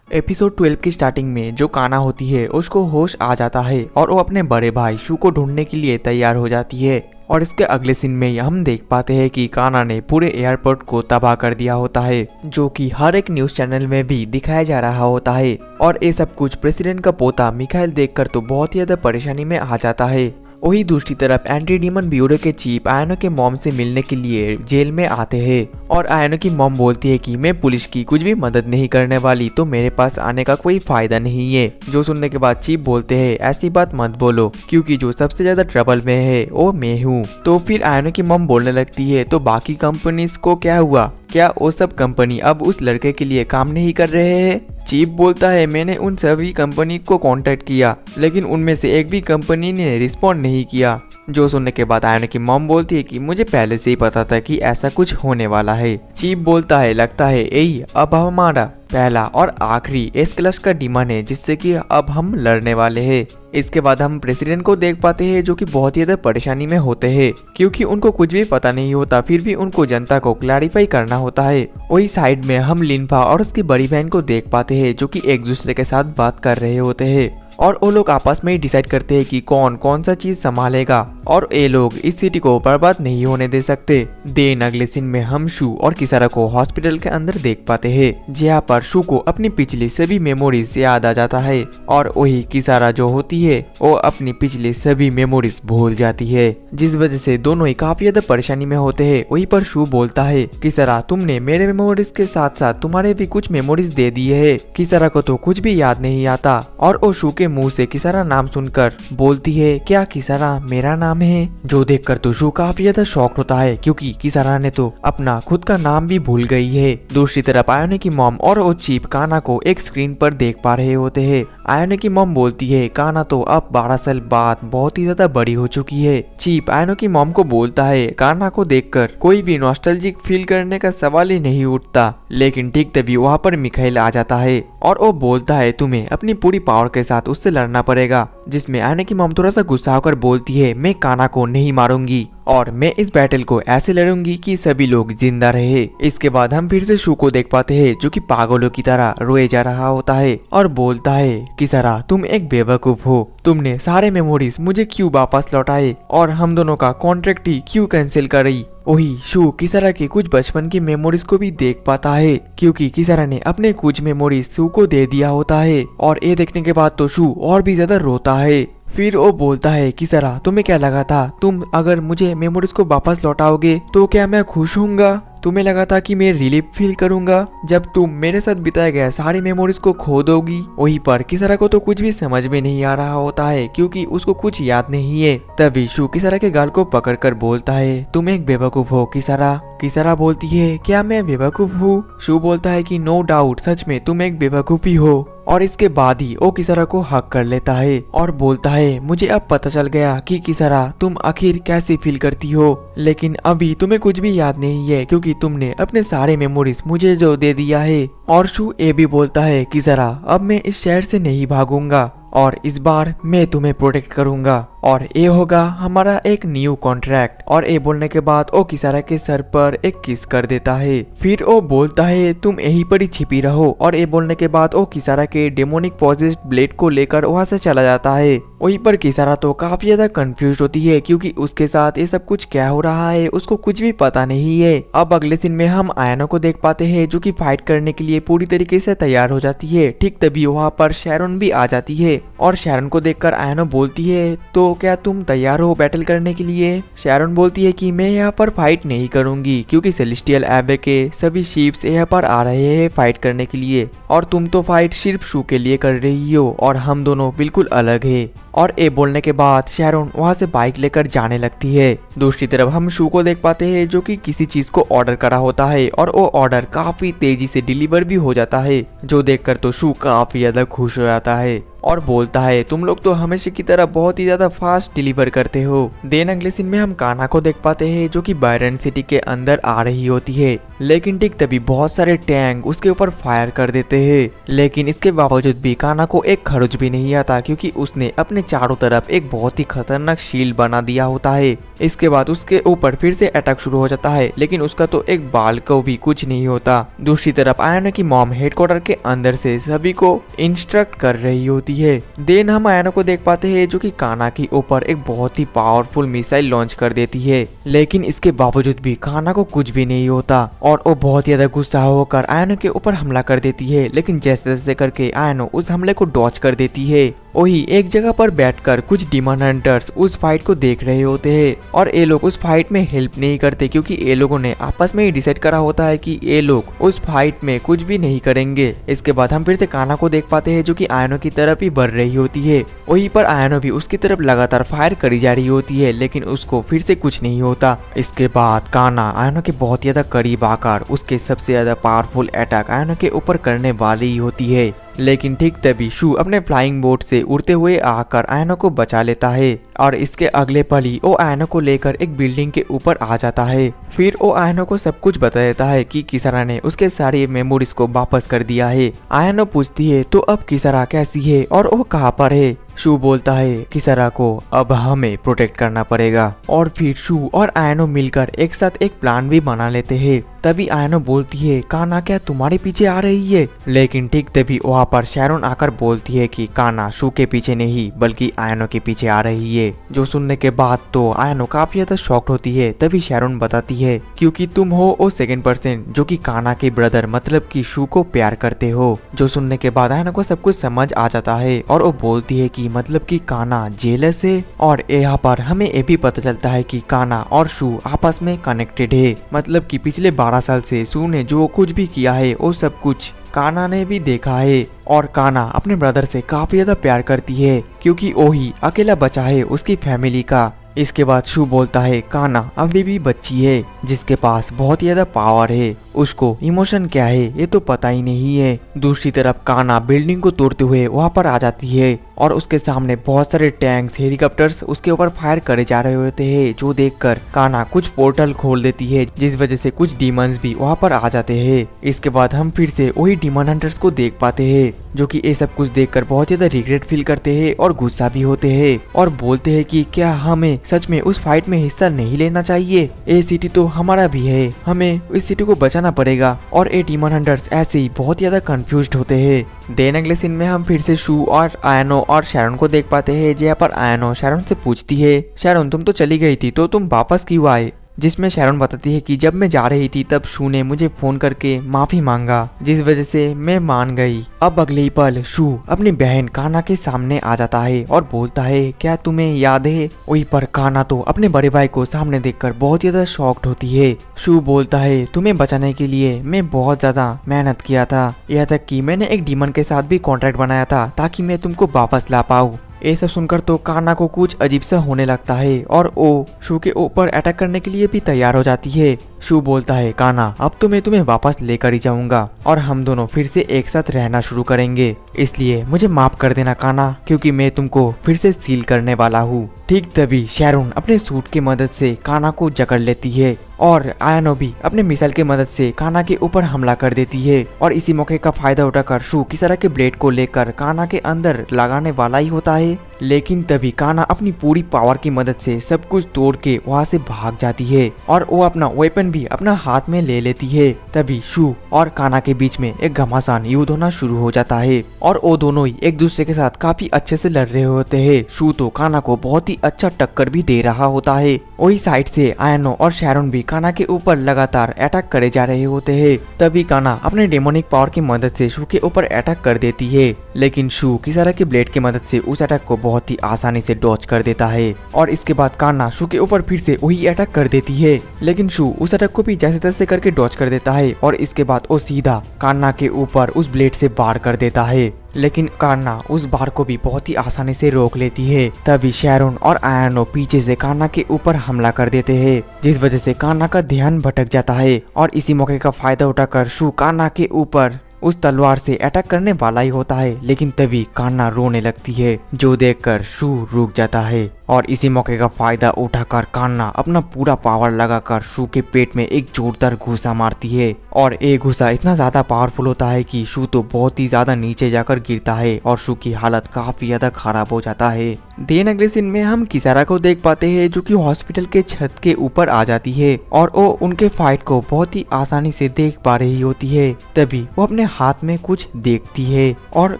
Episode 12 की starting में जो काना होती है उसको होश आ जाता है और वो अपने बड़े भाई शू को ढूंढने के लिए तैयार हो जाती है। और इसके अगले सीन में हम देख पाते हैं कि काना ने पूरे एयरपोर्ट को तबाह कर दिया होता है, जो कि हर एक न्यूज चैनल में भी दिखाया जा रहा होता है। और ये सब कुछ प्रेसिडेंट का पोता मिखाइल देखकर तो बहुत ही ज्यादा परेशानी में आ जाता है। वही दूसरी तरफ एंटी डीमन ब्यूरो के चीफ आयनो के मॉम से मिलने के लिए जेल में आते हैं और आयनो की मॉम बोलती है कि मैं पुलिस की कुछ भी मदद नहीं करने वाली, तो मेरे पास आने का कोई फायदा नहीं है। जो सुनने के बाद चीफ बोलते हैं ऐसी बात मत बोलो, क्योंकि जो सबसे ज्यादा ट्रबल में है वो मैं हूँ। तो फिर आयनो की मॉम बोलने लगती है तो बाकी कंपनीज को क्या हुआ, क्या वो सब कंपनी अब उस लड़के के लिए काम नहीं कर रहे हैं? चीफ बोलता है मैंने उन सभी कंपनी को कांटेक्ट किया, लेकिन उनमें से एक भी कंपनी ने रिस्पॉन्ड नहीं किया। जो सुनने के बाद आयनो की मॉम बोलती है कि मुझे पहले से ही पता था कि ऐसा कुछ होने वाला है। चीफ बोलता है लगता है यही अब हमारा पहला और आखिरी एस क्लास का डिमांड है जिससे कि अब हम लड़ने वाले हैं। इसके बाद हम प्रेसिडेंट को देख पाते हैं जो कि बहुत ही ज्यादा परेशानी में होते हैं, क्योंकि उनको कुछ भी पता नहीं होता, फिर भी उनको जनता को क्लैरिफाई करना होता है। वही साइड में हम लिनफा और उसकी बड़ी बहन को देख पाते हैं जो कि एक दूसरे के साथ बात कर रहे होते हैं और वो लोग आपस में ही डिसाइड करते हैं कि कौन कौन सा चीज संभालेगा और ये लोग इस सिटी को बर्बाद नहीं होने दे सकते। देन अगले सीन में हम शू और किसारा को हॉस्पिटल के अंदर देख पाते हैं, जहाँ पर शू को अपनी पिछली सभी मेमोरीज याद आ जाता है और वही किसारा जो होती है वो अपनी पिछली सभी मेमोरीज भूल जाती है, जिस वजह से दोनों ही काफी ज्यादा परेशानी में होते हैं। वहीं पर शू बोलता है किसारा तुमने मेरे मेमोरीज के साथ साथ तुम्हारे भी कुछ मेमोरीज दे दिए है। किसारा को तो कुछ भी याद नहीं आता और वो शू के मुंह से किसारा नाम सुनकर बोलती है क्या किसारा मेरा नाम है? जो देखकर तो शू काफी ज्यादा शॉक होता है, क्योंकि किसारा ने तो अपना खुद का नाम भी भूल गई है। दूसरी तरफ आयोने की मॉम और वो चीफ काना को एक स्क्रीन पर देख पा रहे होते हैं। आयोने की मॉम बोलती है काना तो अब 12 साल बाद बहुत ही ज्यादा बड़ी हो चुकी है। चीफ आयोने की मॉम को बोलता है काना को देखकर कोई भी नॉस्टैल्जिक फील करने का सवाल ही नहीं उठता, लेकिन ठीक तभी वहाँ पर मिखाइल आ जाता है और वो बोलता है तुम्हें अपनी पूरी पावर के साथ उससे लड़ना पड़ेगा, जिसमें आने की मॉम थोड़ा सा गुस्सा होकर बोलती है मैं काना को नहीं मारूंगी और मैं इस बैटल को ऐसे लड़ूंगी कि सभी लोग जिंदा रहे। इसके बाद हम फिर से शू को देख पाते हैं जो कि पागलों की तरह रोए जा रहा होता है और बोलता है किसारा तुम एक बेवकूफ हो, तुमने सारे मेमोरीज मुझे क्यों वापस लौटाए और हम दोनों का कॉन्ट्रैक्ट ही क्यों कैंसिल करी? वही शू किसारा के कुछ बचपन की मेमोरीज को भी देख पाता है, क्योंकि किसारा ने अपने कुछ मेमोरीज शू को दे दिया होता है और ये देखने के बाद तो शू और भी ज्यादा रोता है। फिर वो बोलता है किसारा तुम्हें क्या लगा था तुम अगर मुझे मेमोरीज को वापस लौटाओगे तो क्या मैं खुश होऊंगा? तुम्हें लगा था कि मैं रिलीफ फील करूंगा जब तुम मेरे साथ बिताए गए सारी मेमोरीज को खो दोगी? वहीं पर किसारा को तो कुछ भी समझ में नहीं आ रहा होता है, क्योंकि उसको कुछ याद नहीं है। तभी शू किसारा के गाल को पकड़कर बोलता है तुम एक बेवकूफ हो किसारा। किसारा बोलती है क्या मैं बेवकूफ हूँ? शू बोलता है कि नो डाउट सच में तुम एक बेवकूफ ही हो। और इसके बाद ही वो किसारा को हक कर लेता है और बोलता है मुझे अब पता चल गया कि किसारा तुम आखिर कैसे फील करती हो, लेकिन अभी तुम्हें कुछ भी याद नहीं है क्योंकि तुमने अपने सारे मेमोरीज मुझे जो दे दिया है। और शू ये भी बोलता है किसारा अब मैं इस शहर से नहीं भागूंगा और इस बार मैं तुम्हें प्रोटेक्ट करूंगा और ये होगा हमारा एक न्यू कॉन्ट्रैक्ट। और ये बोलने के बाद वो किसारा के सर पर एक किस कर देता है। फिर वो बोलता है तुम यहीं पर ही छिपी रहो और ये बोलने के बाद वो किसारा के डेमोनिक पॉजेस्ड ब्लेड को लेकर वहां से चला जाता है। वहीं पर किसारा तो काफी ज्यादा कंफ्यूज होती है, क्योंकि उसके साथ ये सब कुछ क्या हो रहा है उसको कुछ भी पता नहीं है। अब अगले सीन में हम आयनो को देख पाते हैं जो कि फाइट करने के लिए पूरी तरीके से तैयार हो जाती है। ठीक तभी वहाँ पर शैरन भी आ जाती है और शैरन को देखकर आयनो बोलती है तो क्या तुम तैयार हो बैटल करने के लिए? शैरन बोलती है कि मैं यहाँ पर फाइट नहीं करूंगी, क्योंकि सेलेस्टियल एबे के सभी शिप्स यहाँ पर आ रहे हैं फाइट करने के लिए और तुम तो फाइट सिर्फ शू के लिए कर रही हो और हम दोनों बिल्कुल अलग है। और ये बोलने के बाद शैरन वहाँ से बाइक लेकर जाने लगती है। दूसरी तरफ हम शू को देख पाते हैं जो कि किसी चीज को ऑर्डर करा होता है और वो ऑर्डर काफी तेजी से डिलीवर भी हो जाता है, जो देखकर तो शू काफी ज्यादा खुश हो जाता है। और बोलता है तुम लोग तो हमेशा की तरह बहुत ही ज्यादा फास्ट डिलीवर करते हो। देन अगले सीन में हम कान्हा को देख पाते हैं जो कि बायरन सिटी के अंदर आ रही होती है, लेकिन ठीक तभी बहुत सारे टैंक उसके ऊपर फायर कर देते हैं। लेकिन इसके बावजूद भी कान्हा को एक खरोच भी नहीं आता क्योंकि उसने अपने चारों तरफ एक बहुत ही खतरनाक शील्ड बना दिया होता है। इसके बाद उसके ऊपर फिर से अटैक शुरू हो जाता है, लेकिन उसका तो एक बाल को भी कुछ नहीं होता। दूसरी तरफ आयनो की मॉम हेडक्वार्टर के अंदर से सभी को इंस्ट्रक्ट कर रही होती है। देन हम आयनो को देख पाते हैं जो कि कान्हा के ऊपर एक बहुत ही पावरफुल मिसाइल लॉन्च कर देती है, लेकिन इसके बावजूद भी कान्हा को कुछ भी नहीं होता और वो बहुत ज्यादा गुस्सा होकर आयनो के ऊपर हमला कर देती है। लेकिन जैसे जैसे करके आयनो उस हमले को डॉच कर देती है। वही एक जगह पर बैठकर कुछ डीमन हंटर्स उस फाइट को देख रहे होते हैं और ये लोग उस फाइट में हेल्प नहीं करते क्योंकि ये लोगों ने आपस में ही डिसाइड करा होता है कि ये लोग उस फाइट में कुछ भी नहीं करेंगे। इसके बाद हम फिर से कान्हा को देख पाते हैं जो कि आयनो की तरफ ही बढ़ रही होती है। वहीं पर आयनो भी उसकी तरफ लगातार फायर करी जा रही होती है, लेकिन उसको फिर से कुछ नहीं होता। इसके बाद कान्हा आयनो के बहुत ज्यादा करीब आकर उसके सबसे ज्यादा पावरफुल अटैक आयनो के ऊपर करने वाली होती है, लेकिन ठीक तभी शू अपने फ्लाइंग बोट से उड़ते हुए आकर आयनो को बचा लेता है और इसके अगले पल ही वो आयनो को लेकर एक बिल्डिंग के ऊपर आ जाता है। फिर वो आयनो को सब कुछ बता देता है कि किसारा ने उसके सारी मेमोरीज को वापस कर दिया है। आयनो पूछती है तो अब किसारा कैसी है और वो कहाँ पर है। शू बोलता है किसारा को अब हमें प्रोटेक्ट करना पड़ेगा और फिर शू और आयनो मिलकर एक साथ एक प्लान भी बना लेते हैं। तभी आयनो बोलती है कान्हा क्या तुम्हारे पीछे आ रही है, लेकिन ठीक तभी वहाँ पर शैरोन आकर बोलती है कि कान्हा शू के पीछे नहीं बल्कि आयनो के पीछे आ रही है। जो सुनने के बाद तो आयनो काफी ज्यादा शॉक्ड होती है। तभी शैरोन बताती है क्योंकि तुम हो वो सेकंड पर्सन जो कि कान्हा के ब्रदर मतलब कि शू को प्यार करते हो। जो सुनने के बाद आयनो को सब कुछ समझ आ जाता है और वो बोलती है कि मतलब कि कान्हा जेलस है और यहाँ पर हमें ये भी पता चलता है कि कान्हा और शू आपस में कनेक्टेड है। मतलब कि पिछले 12 साल से शू ने जो कुछ भी किया है वो सब कुछ कान्हा ने भी देखा है और कान्हा अपने ब्रदर से काफी ज्यादा प्यार करती है क्योंकि वो ही अकेला बचा है उसकी फैमिली का। इसके बाद शू बोलता है कान्हा अभी भी बच्ची है जिसके पास बहुत ज्यादा पावर है, उसको इमोशन क्या है ये तो पता ही नहीं है। दूसरी तरफ कान्हा बिल्डिंग को तोड़ते हुए वहाँ पर आ जाती है और उसके सामने बहुत सारे टैंक्स हेलीकॉप्टर्स उसके ऊपर फायर करे जा रहे होते हैं। जो देखकर कान्हा कुछ पोर्टल खोल देती है जिस वजह से कुछ डीमंस भी वहाँ पर आ जाते हैं। इसके बाद हम फिर से वही डीमन हंटर्स को देख पाते हैं जो कि ये सब कुछ देखकर बहुत ज्यादा रिग्रेट फील करते हैं और गुस्सा भी होते हैं और बोलते हैं कि क्या हमें सच में उस फाइट में हिस्सा नहीं लेना चाहिए, ये सिटी तो हमारा भी है, हमें इस सिटी को बचाना पड़ेगा। और ये डीमन हंटर्स ऐसे ही बहुत ज्यादा कंफ्यूज्ड होते हैं। देन अगले सीन में हम फिर से शू और आयनो और शैरोन को देख पाते हैं जहाँ पर आयनो शैरोन से पूछती है शैरोन तुम तो चली गई थी तो तुम वापस क्यों आए, जिसमें शैरोन बताती है कि जब मैं जा रही थी तब शू ने मुझे फोन करके माफी मांगा जिस वजह से मैं मान गई। अब अगले ही पल शू अपनी बहन कान्हा के सामने आ जाता है और बोलता है क्या तुम्हें याद है। वहीं पर कान्हा तो अपने बड़े भाई को सामने देखकर बहुत ज्यादा शॉक्ड होती है। शू बोलता है तुम्हें बचाने के लिए मैं बहुत ज्यादा मेहनत किया था, यहाँ तक कि मैंने एक डीमन के साथ भी कॉन्ट्रैक्ट बनाया था ताकि मैं तुमको वापस ला पाऊँ। ये सब सुनकर तो कान्हा को कुछ अजीब सा होने लगता है और वो शू के ऊपर अटैक करने के लिए भी तैयार हो जाती है। शू बोलता है कान्हा अब तो मैं तुम्हें वापस लेकर ही जाऊंगा और हम दोनों फिर से एक साथ रहना शुरू करेंगे, इसलिए मुझे माफ कर देना कान्हा क्योंकि मैं तुमको फिर से सील करने वाला हूँ। ठीक तभी शैरोन अपने सूट की मदद से कान्हा को जकड़ लेती है और आयनो भी अपने मिसाइल की मदद से कान्हा के ऊपर हमला कर देती है और इसी मौके का फायदा उठाकर शू किसारा के ब्लेड को लेकर कान्हा के अंदर लगाने वाला ही होता है। लेकिन तभी कान्हा अपनी पूरी पावर की मदद से सब कुछ तोड़ के वहाँ से भाग जाती है और वो अपना वेपन भी अपना हाथ में ले लेती है। तभी शू और कान्हा के बीच में एक घमासान युद्ध होना शुरू हो जाता है और वो दोनों ही एक दूसरे के साथ काफी अच्छे से लड़ रहे होते हैं। शू तो कान्हा को बहुत ही अच्छा टक्कर भी दे रहा होता है। वही साइड से आयनो और शैरोन भी कान्हा के ऊपर लगातार अटैक करे जा रहे होते हैं। तभी कान्हा अपने डेमोनिक पावर की मदद से शू के ऊपर अटैक कर देती है, लेकिन शू किसारा के ब्लेड की मदद से उस अटैक को बहुत ही आसानी से डॉच कर देता है और इसके बाद कान्हा शू के ऊपर फिर से वही अटैक कर देती है, लेकिन शू उस अटैक को भी जैसे तैसे करके डॉच कर देता है और इसके बाद वो सीधा कान्हा के ऊपर उस ब्लेड से वार कर देता है। लेकिन कान्हा उस बार को भी बहुत ही आसानी से रोक लेती है। तभी शैरोन और आयनो पीछे से कान्हा के ऊपर हमला कर देते हैं जिस वजह से कान्हा का ध्यान भटक जाता है और इसी मौके का फायदा उठाकर शू कान्हा के ऊपर उस तलवार से अटैक करने वाला ही होता है, लेकिन तभी कान्ना रोने लगती है, जो देखकर शू रुक जाता है और इसी मौके का फायदा उठाकर कान्ना अपना पूरा पावर लगाकर शू के पेट में एक जोरदार घुसा मारती है और एक घुसा इतना ज्यादा पावरफुल होता है कि शू तो बहुत ही ज्यादा नीचे जाकर गिरता है और शू की हालत काफी ज्यादा खराब हो जाता है। देन अगले सीन में हम किसारा को देख पाते हैं, जो कि हॉस्पिटल के छत के ऊपर आ जाती है और वो उनके फाइट को बहुत ही आसानी से देख पा रही होती है। तभी वो अपने हाथ में कुछ देखती है और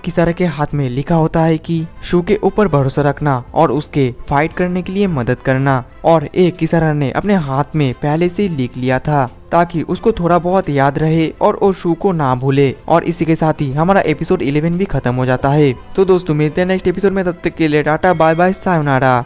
किसारा के हाथ में लिखा होता है कि शू के ऊपर भरोसा रखना और उसके फाइट करने के लिए मदद करना। और एक किसारा ने अपने हाथ में पहले से लिख लिया था ताकि उसको थोड़ा बहुत याद रहे और वो शू को ना भूले। और इसी के साथ ही हमारा एपिसोड 11 भी खत्म हो जाता है। तो दोस्तों मिलते हैं नेक्स्ट एपिसोड में, तब तक के लिए टाटा बाय बाय सायोनारा।